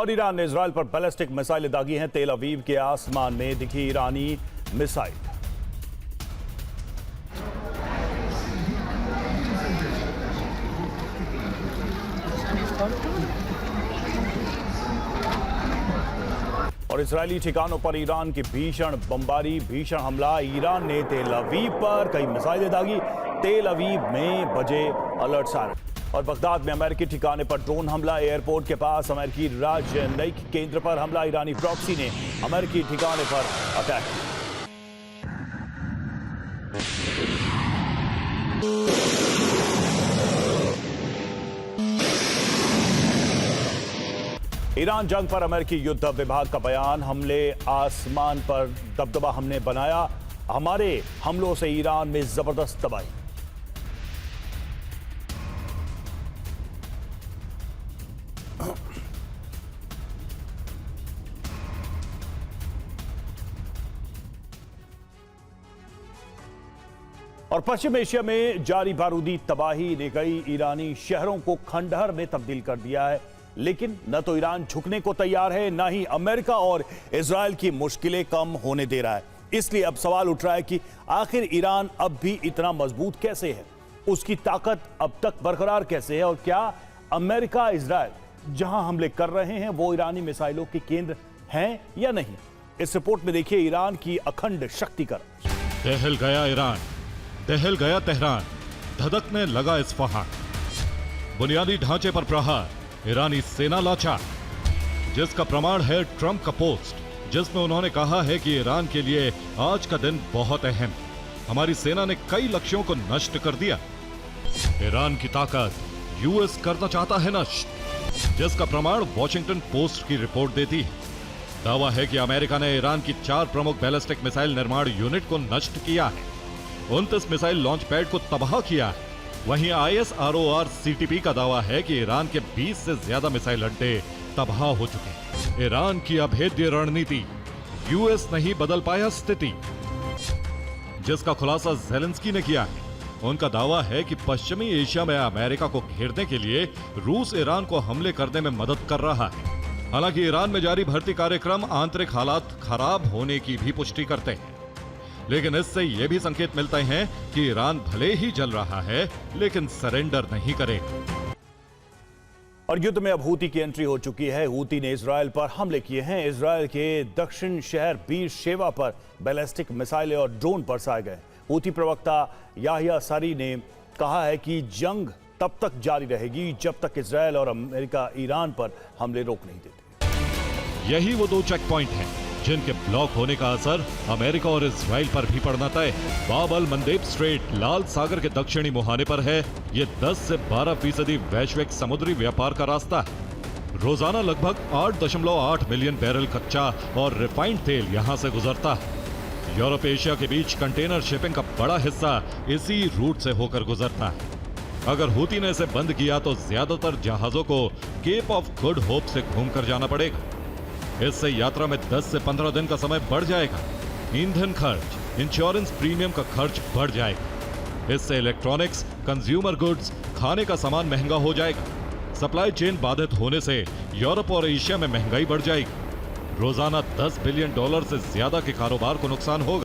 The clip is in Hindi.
और ईरान ने इजराइल पर बैलिस्टिक मिसाइलें दागी हैं। तेल अवीव के आसमान में दिखी ईरानी मिसाइल। और इजरायली ठिकानों पर ईरान की भीषण बमबारी, भीषण हमला। ईरान ने तेल अवीव पर कई मिसाइलें दागी। तेल अवीव में बजे अलर्ट सायरन। और बगदाद में अमेरिकी ठिकाने पर ड्रोन हमला। एयरपोर्ट के पास अमेरिकी राजनयिक केंद्र पर हमला। ईरानी प्रॉक्सी ने अमेरिकी ठिकाने पर अटैक। ईरान जंग पर अमेरिकी युद्ध विभाग का बयान। हमले आसमान पर दबदबा हमने बनाया। हमारे हमलों से ईरान में जबरदस्त तबाही। और पश्चिम एशिया में जारी बारूदी तबाही ने कई ईरानी शहरों को खंडहर में तब्दील कर दिया है। लेकिन न तो ईरान झुकने को तैयार है, न ही अमेरिका और इजराइल की मुश्किलें कम होने दे रहा है। इसलिए अब सवाल उठ रहा है कि आखिर ईरान अब भी इतना मजबूत कैसे है, उसकी ताकत अब तक बरकरार कैसे है, और क्या अमेरिका इजराइल जहां हमले कर रहे हैं वो ईरानी मिसाइलों के केंद्र हैं या नहीं। इस रिपोर्ट में देखिए ईरान की अखंड शक्ति का। दहल गया ईरान, दहल गया तेहरान, धधकने लगा इस्फहान। बुनियादी ढांचे पर प्रहार, ईरानी सेना लाचार, जिसका प्रमाण है ट्रंप का पोस्ट, जिसमें उन्होंने कहा है कि ईरान के लिए आज का दिन बहुत अहम। हमारी सेना ने कई लक्ष्यों को नष्ट कर दिया। ईरान की ताकत यूएस करना चाहता है नष्ट, जिसका प्रमाण वॉशिंगटन पोस्ट की रिपोर्ट देती है। दावा है कि अमेरिका ने ईरान की 4 प्रमुख बैलिस्टिक मिसाइल निर्माण यूनिट को नष्ट किया है, 29 मिसाइल लॉन्च पैड को तबाह किया है। वहीं ISROR CTP का दावा है कि ईरान के 20 से ज्यादा मिसाइल अड्डे तबाह हो चुके हैं। ईरान की अभेद्य रणनीति, यूएस नहीं बदल पाया स्थिति, जिसका खुलासा ज़ेलेंस्की ने किया है। उनका दावा है कि पश्चिमी एशिया में अमेरिका को घेरने के लिए रूस ईरान को हमले करने में मदद कर रहा है। हालांकि ईरान में जारी भर्ती कार्यक्रम आंतरिक हालात खराब होने की भी पुष्टि करते हैं, लेकिन इससे यह भी संकेत मिलते हैं कि ईरान भले ही जल रहा है लेकिन सरेंडर नहीं करेगा। और युद्ध में अब हूती की एंट्री हो चुकी है। हूती ने इजराइल पर हमले किए हैं। इजराइल के दक्षिण शहर बीर शेवा पर बैलिस्टिक मिसाइलें और ड्रोन बरसाए गए। हूती प्रवक्ता याहिया सारी ने कहा है कि जंग तब तक जारी रहेगी जब तक इजराइल और अमेरिका ईरान पर हमले रोक नहीं देते। यही वो 2 चेक पॉइंट हैं जिनके ब्लॉक होने का असर अमेरिका और इजराइल पर भी पड़ना तय। बाब अल मंदेब स्ट्रेट लाल सागर के दक्षिणी मुहाने पर है। ये 10 से 12% वैश्विक समुद्री व्यापार का रास्ता है। रोजाना लगभग 8.8 मिलियन बैरल कच्चा और रिफाइंड तेल यहां से गुजरता है। यूरोप एशिया के बीच कंटेनर शिपिंग का बड़ा हिस्सा इसी रूट से होकर गुजरता है। अगर हूती ने इसे बंद किया तो ज्यादातर जहाजों को केप ऑफ गुड होप से घूमकर जाना पड़ेगा। इससे यात्रा में 10 से 15 दिन का समय बढ़ जाएगा। ईंधन खर्च, इंश्योरेंस प्रीमियम का खर्च बढ़ जाएगा। इससे इलेक्ट्रॉनिक्स, कंज्यूमर गुड्स, खाने का सामान महंगा हो जाएगा। सप्लाई चेन बाधित होने से यूरोप और एशिया में महंगाई बढ़ जाएगी। रोजाना $10 बिलियन से ज्यादा के कारोबार को नुकसान होगा।